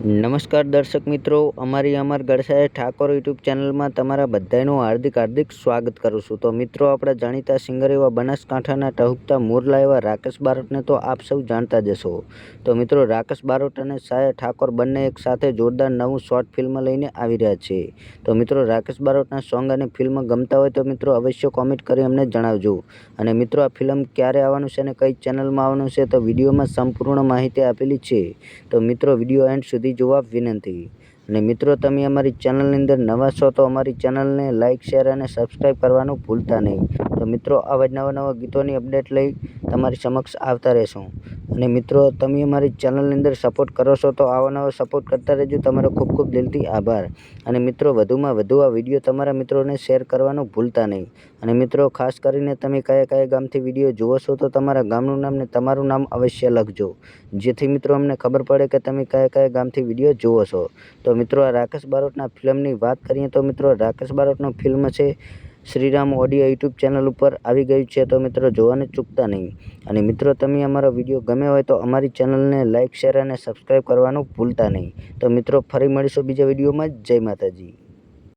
નમસ્કાર દર્શક મિત્રો, અમાર ગળસાએ ઠાકોર યુટ્યુબ ચેનલમાં તમારા બધાનું હાર્દિક સ્વાગત કરું છું। તો મિત્રો, આપણા જાણીતા સિંગર એવા બનાસકાંઠાના ટહુકતા મોરલા એવા રાકેશ બારોટને તો આપ સૌ જાણતા જ હશો। તો મિત્રો, રાકેશ બારોટ અને સાયા ઠાકોર બંને એક સાથે જોરદાર નવું શોર્ટ ફિલ્મ લઈને આવી રહ્યા છે। તો મિત્રો, રાકેશ બારોટના સોંગ અને ફિલ્મ ગમતા હોય તો મિત્રો અવશ્ય કોમેન્ટ કરી અમને જણાવજો। અને મિત્રો, આ ફિલ્મ ક્યારે આવવાનું છે અને કઈ ચેનલમાં આવવાનું છે તો વિડીયોમાં સંપૂર્ણ માહિતી આપેલી છે। તો મિત્રો, વિડીયો એન્ડ સુધી જોવા વિનંતી। અને મિત્રો, તમે અમારી ચેનલની અંદર નવા છો તો અમારી ચેનલને લાઇક, શેર અને સબસ્ક્રાઈબ કરવાનું ભૂલતા નહીં। તો મિત્રો, આવા જ નવા ગીતોની અપડેટ લઈ તમારી સમક્ષ આવતા રહેશું। અને મિત્રો, તમે અમારી ચેનલની અંદર સપોર્ટ કરો છો તો આવા નવા સપોર્ટ કરતા રહેજો। તમારો ખૂબ દિલથી આભાર। અને મિત્રો, વધુમાં વધુ આ વિડીયો તમારા મિત્રોને શેર કરવાનું ભૂલતા નહીં। અને મિત્રો, ખાસ કરીને તમે કયા ગામથી વિડીયો જુઓ છો તો તમારા ગામનું નામ ને તમારું નામ અવશ્ય લખજો, જેથી મિત્રો અમને ખબર પડે કે તમે કયા ગામથી વિડીયો જુઓ છો। તો મિત્રો, આ રાકેશ બારોટના ફિલ્મની વાત કરીએ તો મિત્રો, રાકેશ બારોટનો ફિલ્મ છે શ્રીરામ ઓડિયો યુટ્યુબ ચેનલ ઉપર આવી ગયું છે। તો મિત્રો, જોવાને ચૂકતા નહીં। અને મિત્રો, તમે અમારો વિડીયો ગમે હોય તો અમારી ચેનલને લાઇક, શેર અને સબસ્ક્રાઈબ કરવાનું ભૂલતા નહીં। તો મિત્રો, ફરી મળીશું બીજા વિડીયોમાં। જય માતાજી।